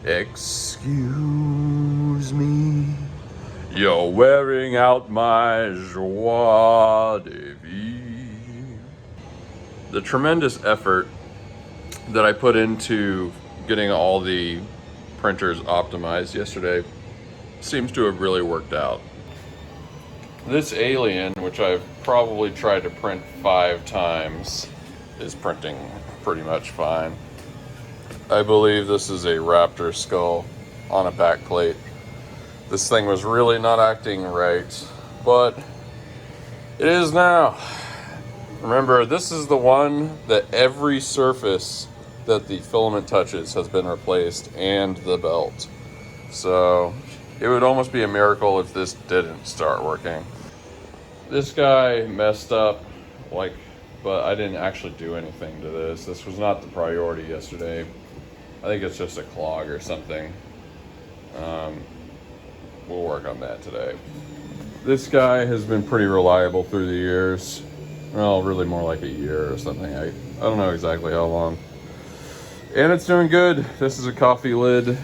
Excuse me, you're wearing out my joie de vivre. The tremendous effort that I put into getting all the printers optimized yesterday seems to have really worked out. This alien, which I've probably tried to print 5 times, is printing pretty much fine. I believe this is a raptor skull on a back plate. This thing was really not acting right, but it is now. Remember, this is the one that every surface that the filament touches has been replaced, and the belt. So it would almost be a miracle if this didn't start working. This guy messed up, but I didn't actually do anything to this. This was not the priority yesterday. I think it's just a clog or something. We'll work on that today. This guy has been pretty reliable through the years. Well, really more like a year or something. I don't know exactly how long. And it's doing good. This is a coffee lid.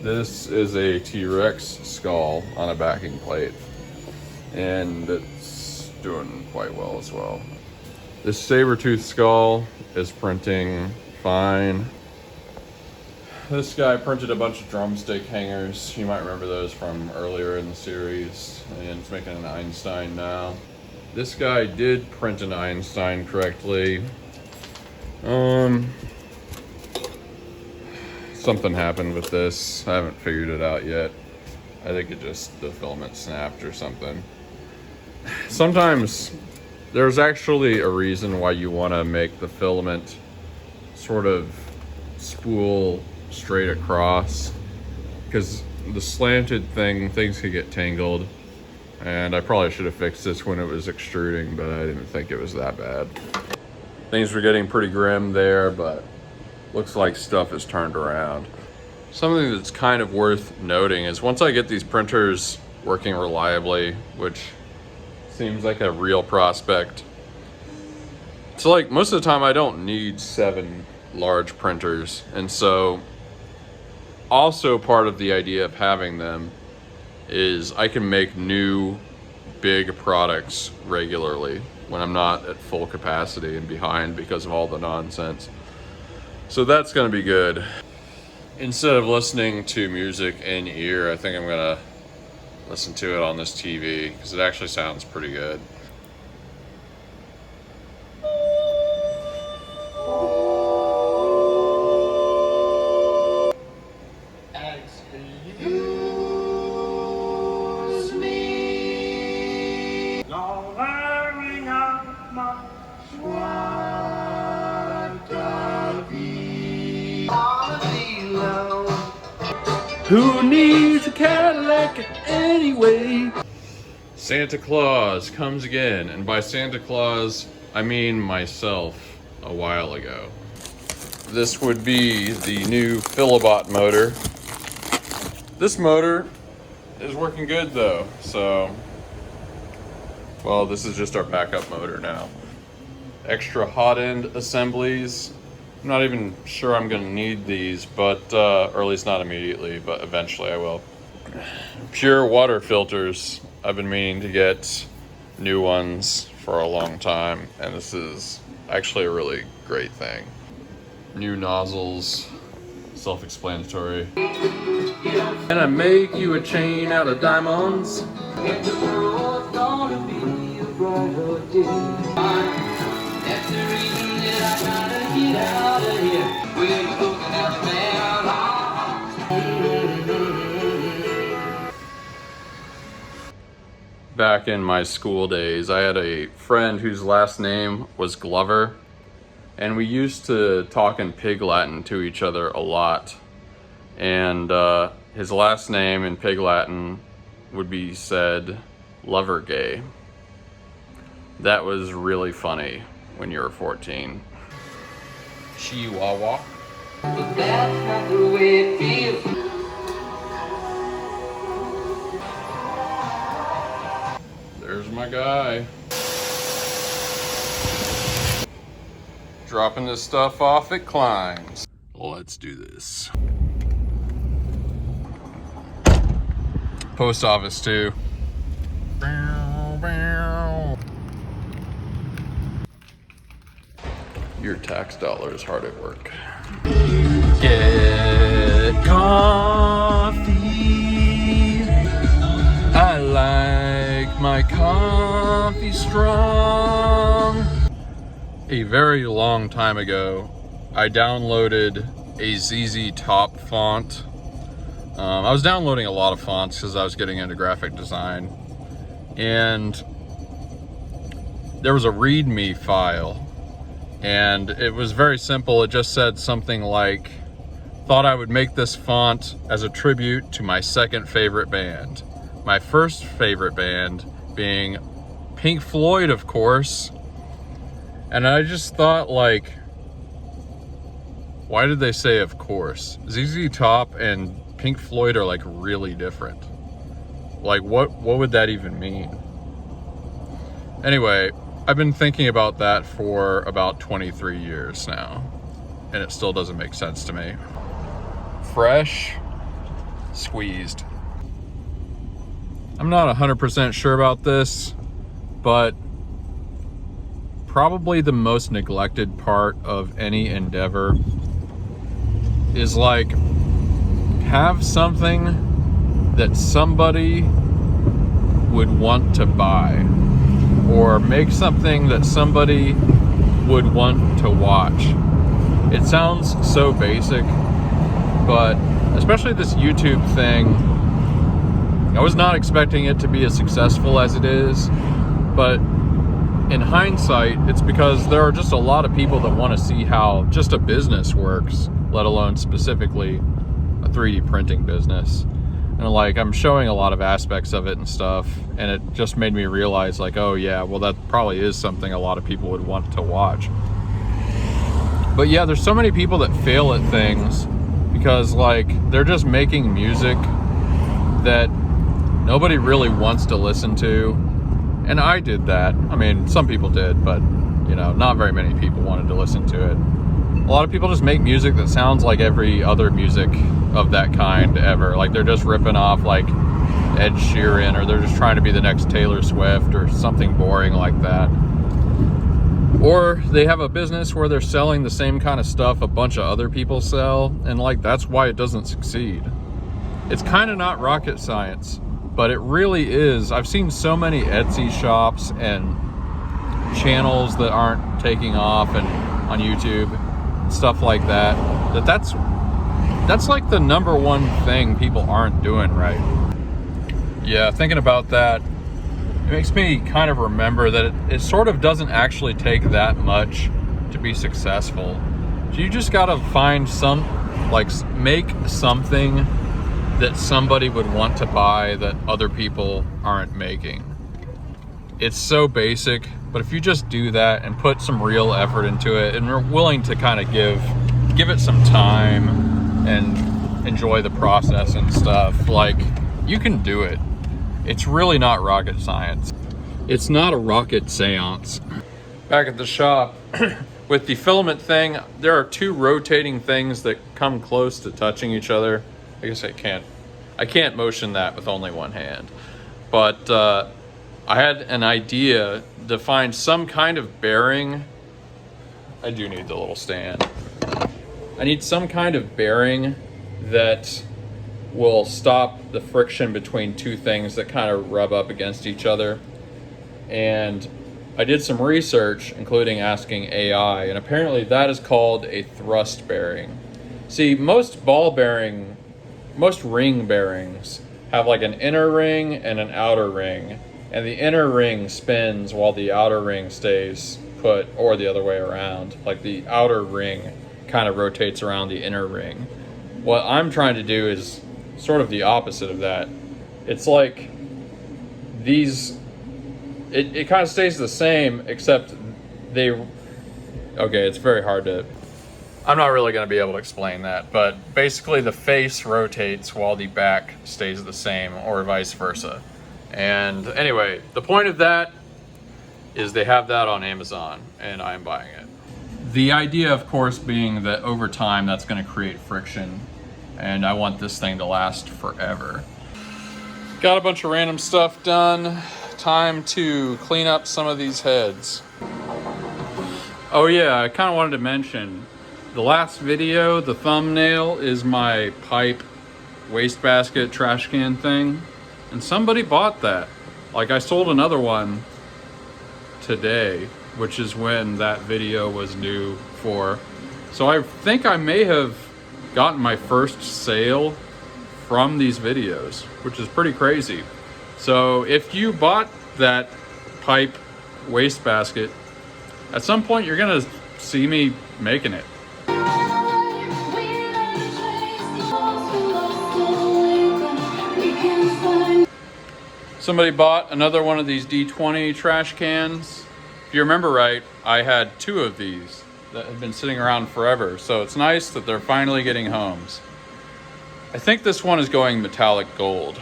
This is a T-Rex skull on a backing plate. And it's doing quite well as well. This saber-tooth skull is printing fine. This guy printed a bunch of drumstick hangers. You might remember those from earlier in the series. And it's making an Einstein now. This guy did print an Einstein correctly. Something happened with this. I haven't figured it out yet. I think the filament snapped or something. Sometimes there's actually a reason why you want to make the filament sort of spool straight across, because the slanted things could get tangled, and I probably should have fixed this when it was extruding, but I didn't think it was that bad. Things were getting pretty grim there, but looks like stuff is turned around. Something that's kind of worth noting is once I get these printers working reliably, which seems like a real prospect, it's like most of the time I don't need 7 large printers. And so also part of the idea of having them is I can make new big products regularly when I'm not at full capacity and behind because of all the nonsense. So that's going to be good. Instead of listening to music in ear, I think I'm going to listen to it on this TV because it actually sounds pretty good. Excuse me, lowering up my joie de vivre. Who needs a Cadillac anyway? Santa Claus comes again, and by Santa Claus, I mean myself a while ago. This would be the new Philibot motor. This motor is working good though, so, well, this is just our backup motor now. Extra hot end assemblies. I'm not even sure I'm gonna need these, but, or at least not immediately, but eventually I will. Pure water filters. I've been meaning to get new ones for a long time, and this is actually a really great thing. New nozzles, self-explanatory. Can I make you a chain out of diamonds? If the world's gonna be a brighter day, that's the reason that I gotta get out of here. We're looking at the man. Back in my school days, I had a friend whose last name was Glover, and we used to talk in Pig Latin to each other a lot. And his last name in Pig Latin would be said lover gay. That was really funny when you were 14. Chihuahua. But that's not the way it feels. There's my guy. Dropping this stuff off at Klein's. Let's do this. Post office too. Your tax dollar is hard at work. Get coffee. I like my coffee strong. A very long time ago, I downloaded a ZZ Top font. I was downloading a lot of fonts because I was getting into graphic design. And there was a README file. And it was very simple. It just said something like, thought I would make this font as a tribute to my second favorite band. My first favorite band being Pink Floyd, of course. And I just thought, like, why did they say of course? ZZ Top and Pink Floyd are like really different. Like what would that even mean? Anyway, I've been thinking about that for about 23 years now, and it still doesn't make sense to me. Fresh squeezed. I'm not 100% sure about this, but probably the most neglected part of any endeavor is like have something that somebody would want to buy, or make something that somebody would want to watch. It sounds so basic, but especially this YouTube thing, I was not expecting it to be as successful as it is, but in hindsight, it's because there are just a lot of people that want to see how just a business works, let alone specifically a 3D printing business. And like, I'm showing a lot of aspects of it and stuff, and it just made me realize like, oh yeah, well that probably is something a lot of people would want to watch. But yeah, there's so many people that fail at things because like they're just making music that nobody really wants to listen to. And I did that. I mean, some people did, but you know, not very many people wanted to listen to it. A lot of people just make music that sounds like every other music of that kind ever. Like they're just ripping off like Ed Sheeran, or they're just trying to be the next Taylor Swift or something boring like that. Or they have a business where they're selling the same kind of stuff a bunch of other people sell, and like that's why it doesn't succeed. It's kind of not rocket science, but it really is. I've seen so many Etsy shops and channels that aren't taking off and on YouTube, stuff like that, that's like the number one thing people aren't doing right. Yeah, thinking about that, it makes me kind of remember that it sort of doesn't actually take that much to be successful. So you just gotta find make something that somebody would want to buy that other people aren't making. It's so basic, but if you just do that and put some real effort into it and are willing to kind of give it some time and enjoy the process and stuff, like, you can do it. It's really not rocket science. It's not a rocket seance. Back at the shop, with the filament thing, there are two rotating things that come close to touching each other. I guess I can't motion that with only one hand. But I had an idea to find some kind of bearing. I do need the little stand. I need some kind of bearing that will stop the friction between two things that kind of rub up against each other. And I did some research, including asking AI, and apparently that is called a thrust bearing. See, most ring bearings have like an inner ring and an outer ring, and the inner ring spins while the outer ring stays put, or the other way around. Like the outer ring kind of rotates around the inner ring. What I'm trying to do is sort of the opposite of that. It's like these, it kind of stays the same, except okay, it's very hard to, I'm not really going to be able to explain that, but basically the face rotates while the back stays the same, or vice versa. And anyway, the point of that is they have that on Amazon, and I'm buying it. The idea, of course, being that over time that's going to create friction, and I want this thing to last forever. Got a bunch of random stuff done. Time to clean up some of these heads. Oh yeah, I kind of wanted to mention, the last video, the thumbnail is my pipe wastebasket trash can thing, and somebody bought that. Like, I sold another one today, which is when that video was due for. So I think I may have gotten my first sale from these videos, which is pretty crazy. So if you bought that pipe wastebasket, at some point you're gonna see me making it. Somebody bought another one of these D20 trash cans. If you remember right, I had 2 of these that had been sitting around forever. So it's nice that they're finally getting homes. I think this one is going metallic gold.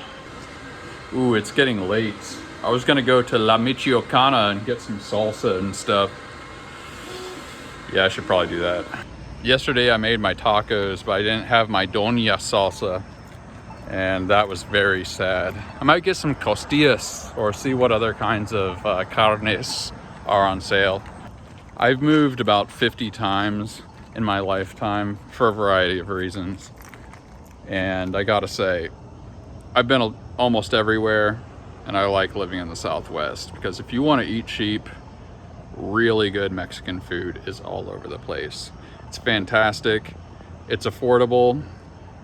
Ooh, it's getting late. I was gonna go to La Michoacana and get some salsa and stuff. Yeah, I should probably do that. Yesterday I made my tacos, but I didn't have my Doña salsa, and that was very sad. I might get some costillas or see what other kinds of carnes are on sale. I've moved about 50 times in my lifetime for a variety of reasons. And I gotta say, I've been almost everywhere, and I like living in the Southwest, because if you want to eat cheap, really good Mexican food is all over the place. It's fantastic, it's affordable,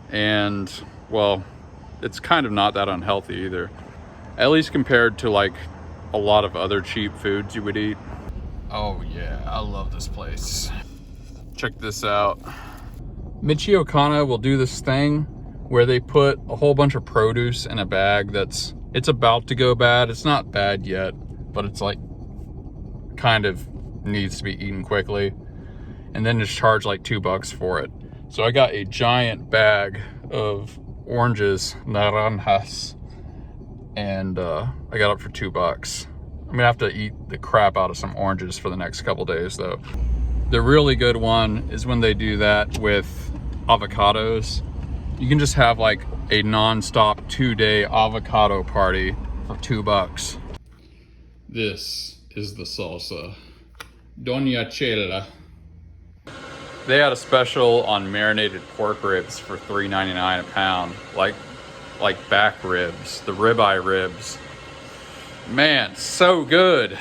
and well, it's kind of not that unhealthy either. At least compared to like a lot of other cheap foods you would eat. Oh yeah, I love this place. Check this out. Michoacana will do this thing where they put a whole bunch of produce in a bag it's about to go bad. It's not bad yet, but it's like kind of needs to be eaten quickly, and then just charge like $2 for it. So I got a giant bag of oranges, naranjas, and I got it for $2. I'm gonna have to eat the crap out of some oranges for the next couple days though. The really good one is when they do that with avocados. You can just have like a non-stop 2-day avocado party for $2. This is the salsa. Doña Chela. They had a special on marinated pork ribs for $3.99 a pound. Like back ribs, the ribeye ribs. Man, so good.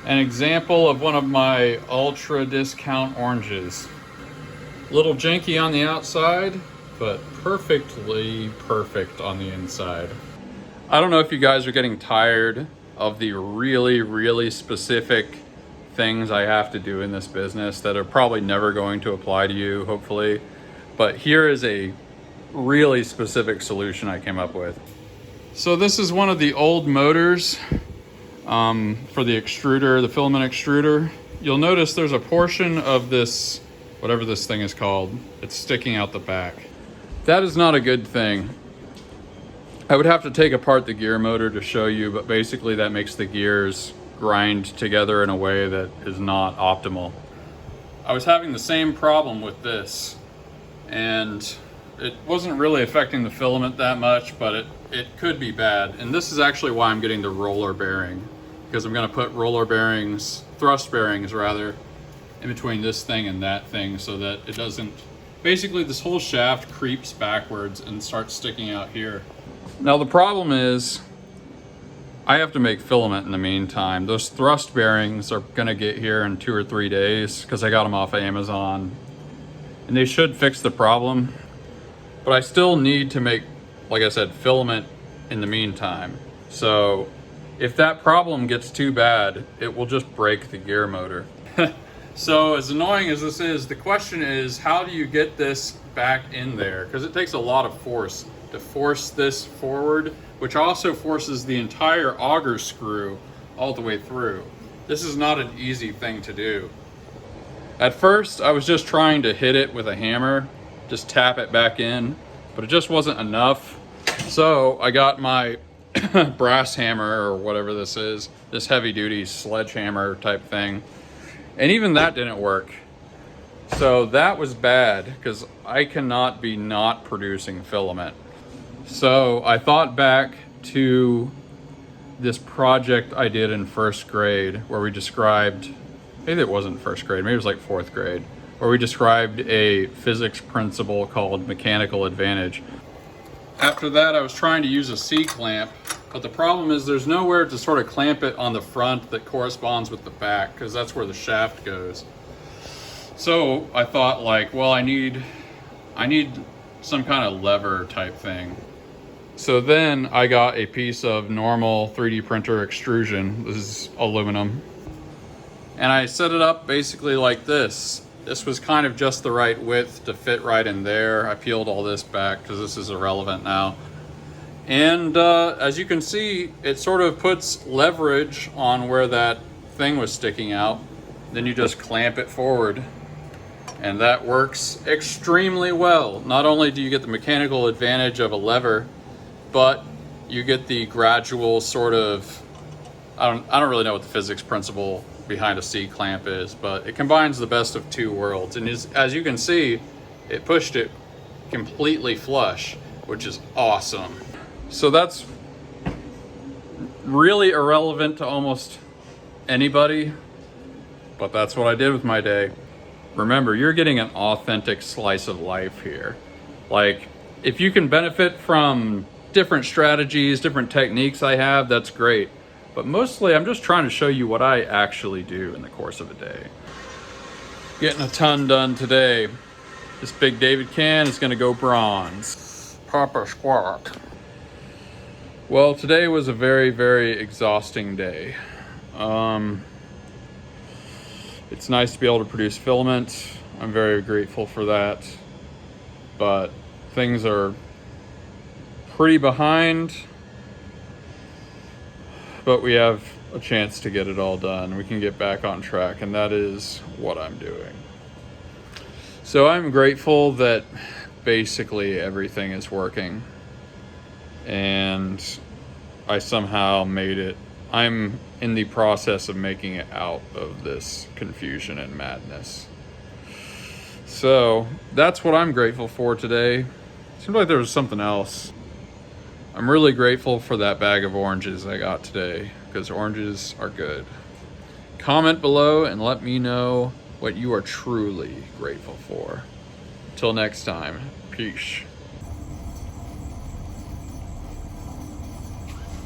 An example of one of my ultra discount oranges. Little janky on the outside, but perfectly perfect on the inside. I don't know if you guys are getting tired of the really, really specific things I have to do in this business that are probably never going to apply to you, hopefully. But here is a really specific solution I came up with. So this is one of the old motors for the extruder, the filament extruder. You'll notice there's a portion of this, whatever this thing is called, it's sticking out the back. That is not a good thing. I would have to take apart the gear motor to show you, but basically that makes the gears grind together in a way that is not optimal. I was having the same problem with this, and it wasn't really affecting the filament that much, but it could be bad. And this is actually why I'm getting the roller bearing, because I'm gonna put roller bearings, thrust bearings rather, in between this thing and that thing so that it doesn't, basically this whole shaft creeps backwards and starts sticking out here. Now the problem is, I have to make filament in the meantime. Those thrust bearings are gonna get here in 2 or 3 days because I got them off of Amazon, and they should fix the problem. But I still need to make, like I said, filament in the meantime. So if that problem gets too bad, it will just break the gear motor. So as annoying as this is, the question is, how do you get this back in there? Because it takes a lot of force to force this forward, which also forces the entire auger screw all the way through. This is not an easy thing to do. At first, I was just trying to hit it with a hammer, just tap it back in, but it just wasn't enough. So I got my brass hammer, or whatever this is, this heavy duty sledgehammer type thing. And even that didn't work. So that was bad because I cannot be not producing filament. So I thought back to this project I did in first grade where we described, maybe it wasn't first grade, maybe it was like fourth grade, where we described a physics principle called mechanical advantage. After that, I was trying to use a C-clamp, but the problem is there's nowhere to sort of clamp it on the front that corresponds with the back, because that's where the shaft goes. So I thought, like, well, I need some kind of lever type thing. So then I got a piece of normal 3D printer extrusion. This is aluminum. And I set it up basically like this. This was kind of just the right width to fit right in there. I peeled all this back because this is irrelevant now. And as you can see, it sort of puts leverage on where that thing was sticking out. Then you just clamp it forward. And that works extremely well. Not only do you get the mechanical advantage of a lever, but you get the gradual sort of, I don't really know what the physics principle behind a C-clamp is, but it combines the best of two worlds. And as you can see, it pushed it completely flush, which is awesome. So that's really irrelevant to almost anybody, but that's what I did with my day. Remember, you're getting an authentic slice of life here. Like, if you can benefit from different strategies, different techniques I have, that's great. But mostly I'm just trying to show you what I actually do in the course of a day. Getting a ton done today. This big David can is gonna go bronze. Papa squat. Well, today was a very, very exhausting day. It's nice to be able to produce filament. I'm very grateful for that. But things are pretty behind. But we have a chance to get it all done. We can get back on track, and that is what I'm doing. So I'm grateful that basically everything is working. And I somehow made it. I'm in the process of making it out of this confusion and madness. So that's what I'm grateful for today. Seems like there was something else. I'm really grateful for that bag of oranges I got today, because oranges are good. Comment below and let me know what you are truly grateful for. Till next time, peace.